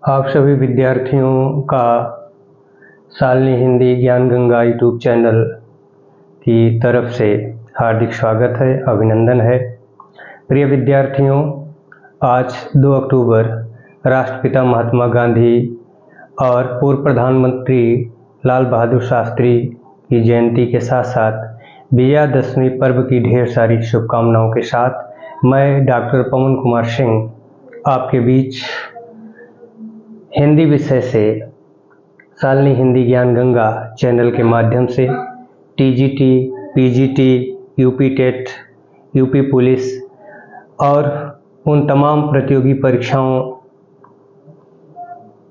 आप सभी विद्यार्थियों का शालिनी हिंदी ज्ञान गंगा यूट्यूब चैनल की तरफ से हार्दिक स्वागत है, अभिनंदन है। प्रिय विद्यार्थियों, आज 2 अक्टूबर राष्ट्रपिता महात्मा गांधी और पूर्व प्रधानमंत्री लाल बहादुर शास्त्री की जयंती के साथ साथ विजयादशमी पर्व की ढेर सारी शुभकामनाओं के साथ मैं डॉक्टर पवन कुमार सिंह आपके बीच हिंदी विषय से शालिनी हिंदी ज्ञान गंगा चैनल के माध्यम से TGT, PGT, UP TET, UP police और उन तमाम प्रतियोगी परीक्षाओं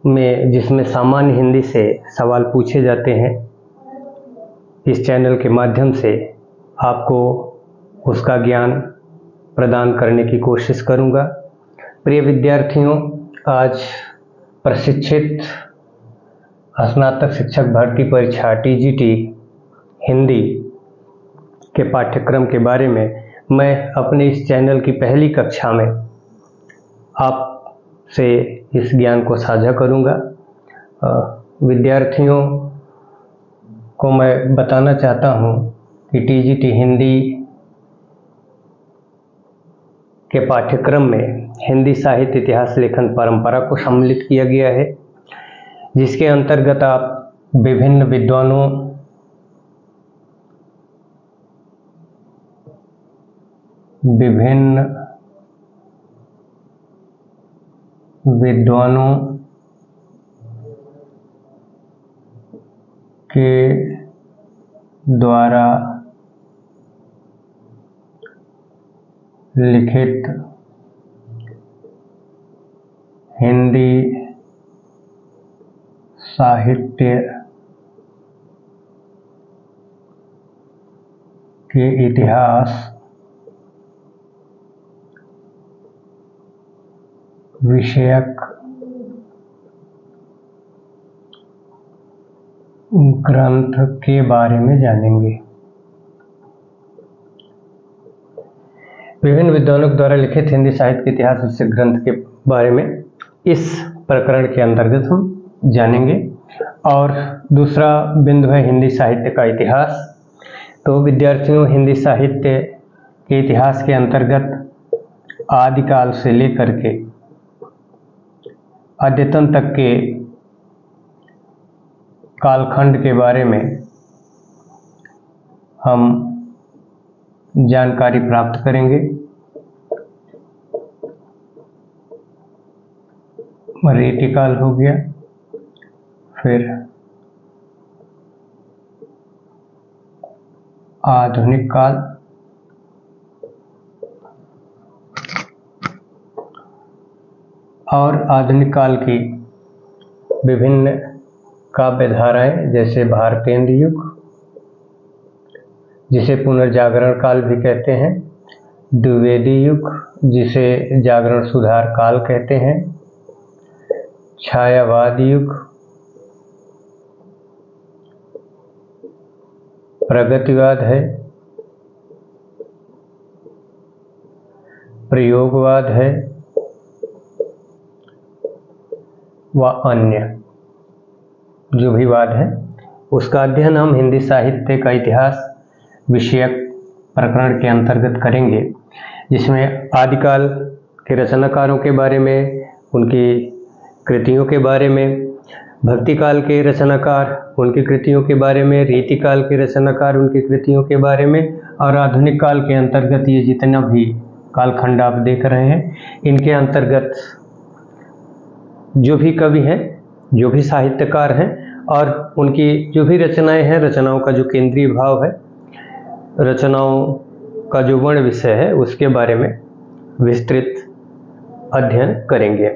में जिसमें सामान्य हिंदी से सवाल पूछे जाते हैं, इस चैनल के माध्यम से आपको उसका ज्ञान प्रदान करने की कोशिश करूंगा। प्रिय विद्यार्थियों, आज प्रशिक्षित स्नातक शिक्षक भर्ती परीक्षा टीजीटी हिंदी के पाठ्यक्रम के बारे में मैं अपने इस चैनल की पहली कक्षा में आपसे इस ज्ञान को साझा करूंगा। विद्यार्थियों को मैं बताना चाहता हूं कि टीजीटी हिंदी के पाठ्यक्रम में हिंदी साहित्य, इतिहास, लेखन परंपरा को सम्मिलित किया गया है, जिसके अंतर्गत आप विभिन्न विद्वानों के द्वारा लिखित हिंदी साहित्य के इतिहास विषयक ग्रंथ के बारे में जानेंगे। विभिन्न विद्वानों के द्वारा लिखित हिंदी साहित्य के इतिहास विषयक ग्रंथ के बारे में इस प्रकरण के अंतर्गत हम जानेंगे। और दूसरा बिंदु है हिंदी साहित्य का इतिहास। तो विद्यार्थियों, हिंदी साहित्य के इतिहास के अंतर्गत आदिकाल से लेकर के अद्यतन तक के कालखंड के बारे में हम जानकारी प्राप्त करेंगे। रीतिकाल हो गया, फिर आधुनिक काल, और आधुनिक काल की विभिन्न काव्य धाराएं जैसे भारतेंदु युग, जिसे पुनर्जागरण काल भी कहते हैं, द्विवेदी युग जिसे जागरण सुधार काल कहते हैं, छायावाद युग, प्रगतिवाद है, प्रयोगवाद है व अन्य जो भी वाद है, उसका अध्ययन हम हिंदी साहित्य का इतिहास विषयक प्रकरण के अंतर्गत करेंगे, जिसमें आदिकाल के रचनाकारों के बारे में, उनकी कृतियों के बारे में, भक्तिकाल के रचनाकार उनकी कृतियों के बारे में, रीतिकाल के रचनाकार उनकी कृतियों के बारे में, और आधुनिक काल के अंतर्गत ये जितना भी कालखंड आप देख रहे हैं, इनके अंतर्गत जो भी कवि हैं, जो भी साहित्यकार हैं और उनकी जो भी रचनाएं हैं, रचनाओं का जो केंद्रीय भाव है, रचनाओं का जो वर्ण विषय है, उसके बारे में विस्तृत अध्ययन करेंगे।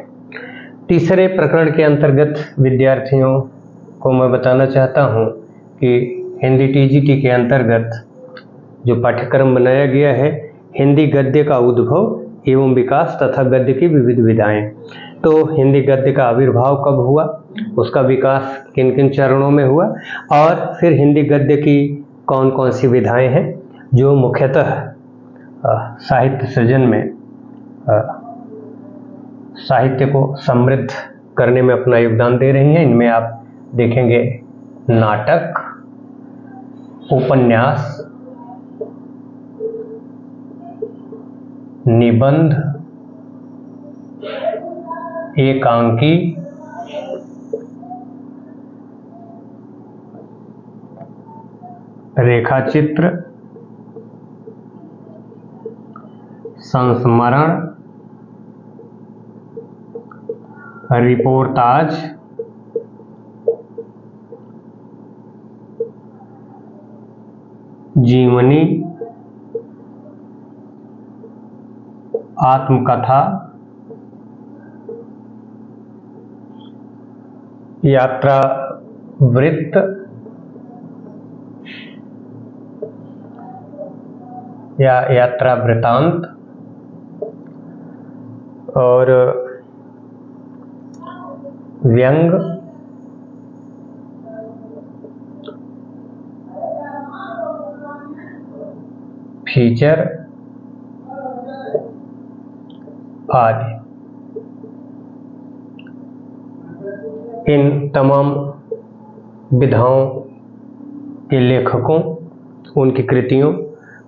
तीसरे प्रकरण के अंतर्गत विद्यार्थियों को मैं बताना चाहता हूं कि हिंदी टीजीटी के अंतर्गत जो पाठ्यक्रम बनाया गया है, हिंदी गद्य का उद्भव एवं विकास तथा गद्य की विविध विधाएं। तो हिंदी गद्य का आविर्भाव कब हुआ, उसका विकास किन किन चरणों में हुआ, और फिर हिंदी गद्य की कौन कौन सी विधाएं हैं जो मुख्यतः साहित्य सृजन में साहित्य को समृद्ध करने में अपना योगदान दे रही हैं। इनमें आप देखेंगे नाटक, उपन्यास, निबंध, एकांकी, रेखाचित्र, संस्मरण, रिपोर्टाज, जीवनी, आत्मकथा, यात्रा वृत्त, या यात्रा वृतांत, और व्यंग, फीचर आदि। इन तमाम विधाओं के लेखकों, उनकी कृतियों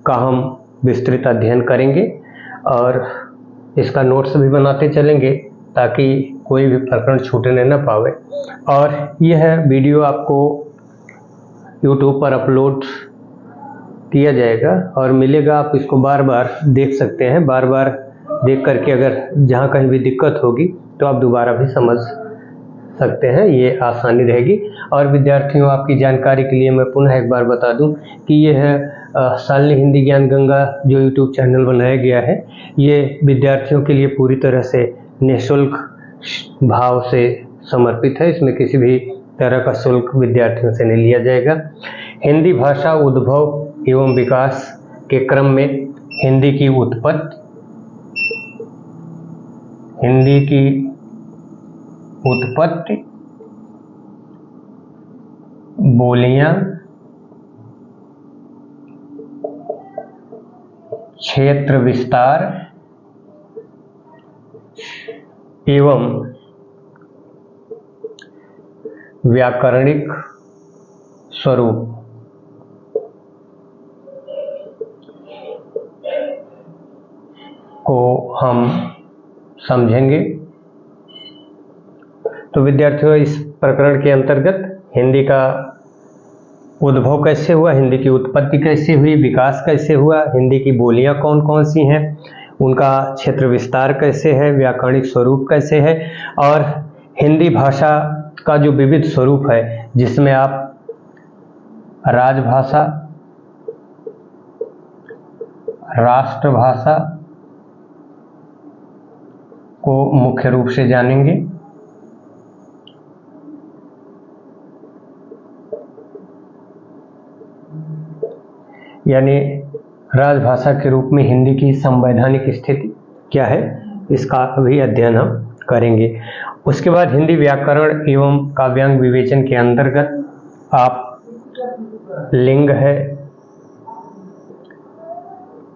का हम विस्तृत अध्ययन करेंगे और इसका नोट्स भी बनाते चलेंगे ताकि कोई भी प्रकरण छूटने न पावे। और यह वीडियो आपको YouTube पर अपलोड किया जाएगा और मिलेगा, आप इसको बार बार देख सकते हैं। बार बार देख करके अगर जहाँ कहीं भी दिक्कत होगी तो आप दोबारा भी समझ सकते हैं, ये आसानी रहेगी। और विद्यार्थियों, आपकी जानकारी के लिए मैं पुनः एक बार बता दूं कि ये है शालिनी हिंदी ज्ञान गंगा जो YouTube चैनल बनाया गया है, ये विद्यार्थियों के लिए पूरी तरह से निःशुल्क भाव से समर्पित है। इसमें किसी भी तरह का शुल्क विद्यार्थियों से नहीं लिया जाएगा। हिंदी भाषा उद्भव एवं विकास के क्रम में हिंदी की उत्पत्ति, बोलियां, क्षेत्र विस्तार एवं व्याकरणिक स्वरूप को हम समझेंगे। तो विद्यार्थियों, इस प्रकरण के अंतर्गत हिंदी का उद्भव कैसे हुआ, हिंदी की उत्पत्ति कैसे हुई, विकास कैसे हुआ, हिंदी की बोलियां कौन कौन सी हैं, उनका क्षेत्र विस्तार कैसे है, व्याकरणिक स्वरूप कैसे है, और हिंदी भाषा का जो विविध स्वरूप है जिसमें आप राजभाषा, राष्ट्रभाषा को मुख्य रूप से जानेंगे। यानी राजभाषा के रूप में हिंदी की संवैधानिक स्थिति क्या है, इसका भी अध्ययन हम करेंगे। उसके बाद हिंदी व्याकरण एवं काव्यांग विवेचन के अंतर्गत आप लिंग है,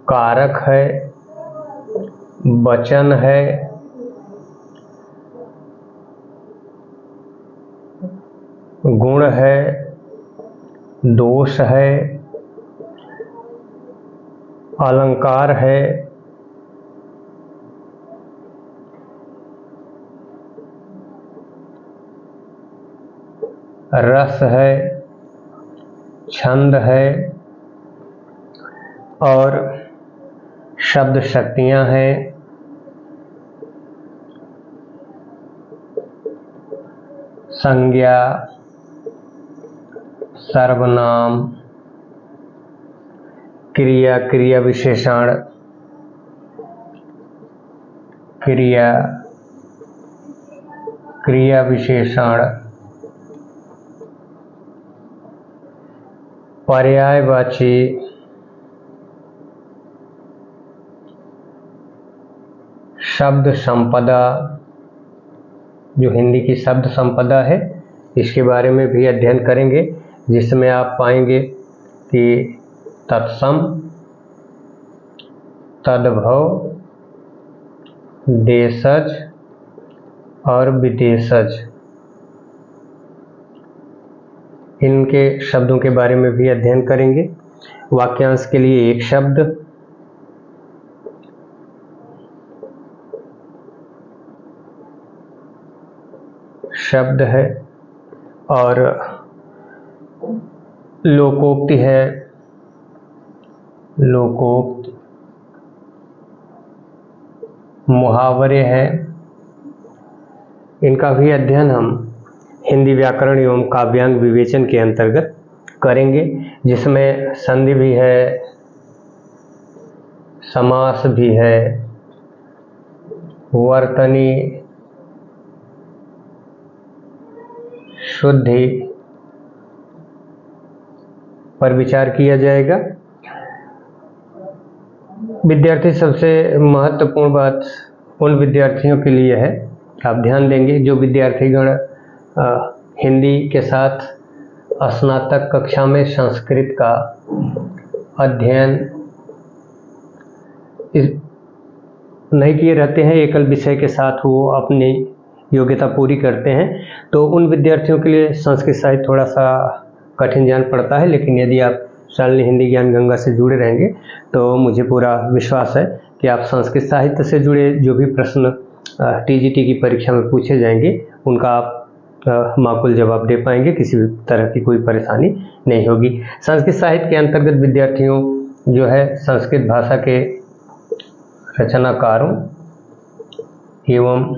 कारक है, वचन है, गुण है, दोष है, अलंकार है, रस है, छंद है, और शब्द शक्तियां हैं, संज्ञा, सर्वनाम, क्रिया, क्रिया विशेषण, क्रिया विशेषण, पर्यायवाची, शब्द संपदा, जो हिंदी की शब्द संपदा है इसके बारे में भी अध्ययन करेंगे, जिसमें आप पाएंगे कि तत्सम, तद्भव, देशज, और विदेशज, इनके शब्दों के बारे में भी अध्ययन करेंगे। वाक्यांश के लिए एक शब्द है और लोकोक्ति है, लोकोक्ति, मुहावरे हैं। इनका भी अध्ययन हम हिंदी व्याकरण एवं काव्यांग विवेचन के अंतर्गत करेंगे, जिसमें संधि भी है, समास भी है, वर्तनी, शुद्धि पर विचार किया जाएगा। विद्यार्थी, सबसे महत्वपूर्ण बात उन विद्यार्थियों के लिए है, आप ध्यान देंगे जो विद्यार्थीगण हिंदी के साथ स्नातक कक्षा में संस्कृत का अध्ययन नहीं किए रहते हैं, एकल विषय के साथ वो अपनी योग्यता पूरी करते हैं, तो उन विद्यार्थियों के लिए संस्कृत साहित्य थोड़ा सा कठिन जान पड़ता है। लेकिन यदि आप शालिनी हिंदी ज्ञान गंगा से जुड़े रहेंगे तो मुझे पूरा विश्वास है कि आप संस्कृत साहित्य से जुड़े जो भी प्रश्न टीजीटी की परीक्षा में पूछे जाएंगे उनका आप माकूल जवाब दे पाएंगे, किसी भी तरह की कोई परेशानी नहीं होगी। संस्कृत साहित्य के अंतर्गत विद्यार्थियों जो है संस्कृत भाषा के रचनाकारों एवं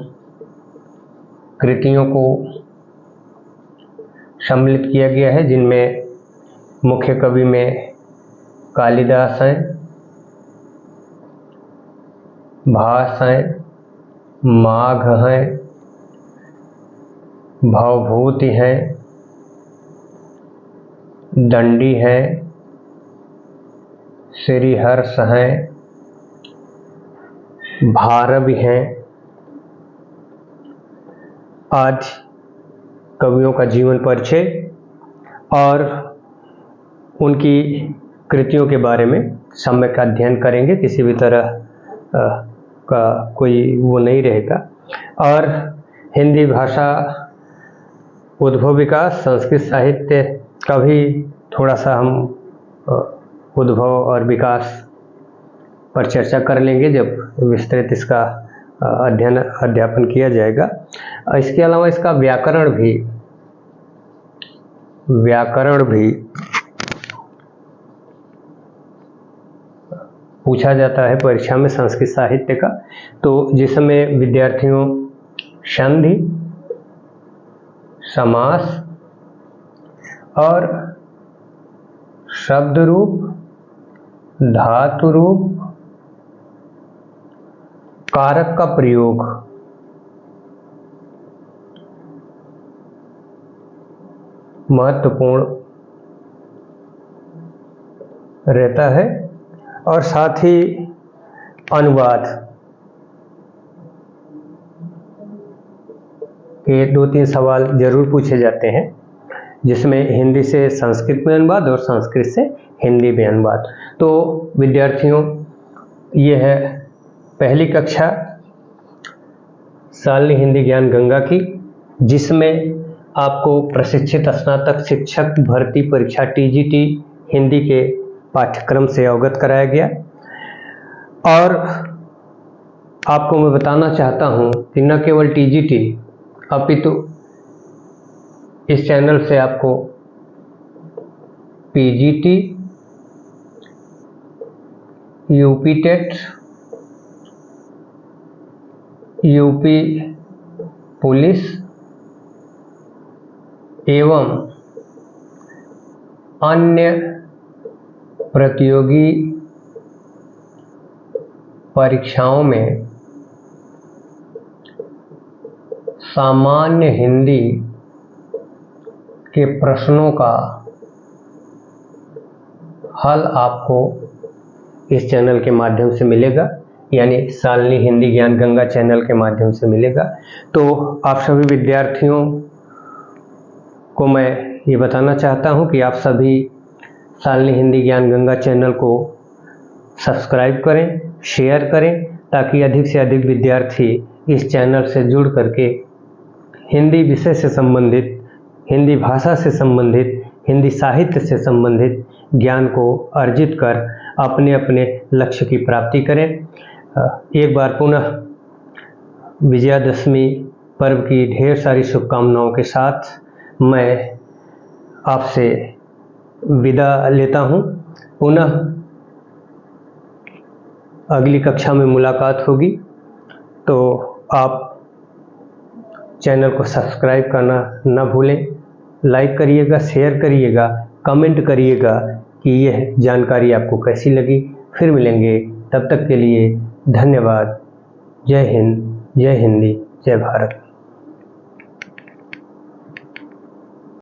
कृतियों को सम्मिलित किया गया है, जिनमें मुख्य कवि में कालिदास हैं, भास हैं, माघ हैं, भवभूति हैं, दंडी हैं, श्रीहर्ष हैं, भारवी हैं आदि कवियों का जीवन परिचय और उनकी कृतियों के बारे में सम्यक अध्ययन करेंगे। किसी भी तरह का कोई वो नहीं रहेगा। और हिंदी भाषा उद्भव विकास, संस्कृत साहित्य का भी थोड़ा सा हम उद्भव और विकास पर चर्चा कर लेंगे जब विस्तृत इसका अध्यापन किया जाएगा। इसके अलावा इसका व्याकरण भी पूछा जाता है परीक्षा में संस्कृत साहित्य का, तो जिसमें विद्यार्थियों संधि, समास और शब्द रूप, धातु रूप, कारक का प्रयोग महत्वपूर्ण रहता है और साथ ही अनुवाद के 2-3 सवाल जरूर पूछे जाते हैं, जिसमें हिंदी से संस्कृत में अनुवाद और संस्कृत से हिंदी में अनुवाद। तो विद्यार्थियों, ये है पहली कक्षा शालिनी हिंदी ज्ञान गंगा की, जिसमें आपको प्रशिक्षित स्नातक शिक्षक भर्ती परीक्षा टीजीटी हिंदी के पाठ्यक्रम से अवगत कराया गया। और आपको मैं बताना चाहता हूं कि न केवल टीजीटी अपितु इस चैनल से आपको PGT, UP TET, UP police एवं अन्य प्रतियोगी परीक्षाओं में सामान्य हिंदी के प्रश्नों का हल आपको इस चैनल के माध्यम से मिलेगा, यानी शालिनी हिंदी ज्ञान गंगा चैनल के माध्यम से मिलेगा। तो आप सभी विद्यार्थियों को मैं ये बताना चाहता हूँ कि आप सभी शालिनी हिंदी ज्ञान गंगा चैनल को सब्सक्राइब करें, शेयर करें, ताकि अधिक से अधिक विद्यार्थी इस चैनल से जुड़ करके हिंदी विषय से संबंधित, हिंदी भाषा से संबंधित, हिंदी साहित्य से संबंधित ज्ञान को अर्जित कर अपने अपने लक्ष्य की प्राप्ति करें। एक बार पुनः विजयादशमी पर्व की ढेर सारी शुभकामनाओं के साथ मैं आपसे विदा लेता हूँ। पुनः अगली कक्षा में मुलाकात होगी, तो आप चैनल को सब्सक्राइब करना न भूलें। लाइक करिएगा, शेयर करिएगा, कमेंट करिएगा कि यह जानकारी आपको कैसी लगी। फिर मिलेंगे, तब तक के लिए धन्यवाद। जय हिंद, जय हिंदी, जय भारत।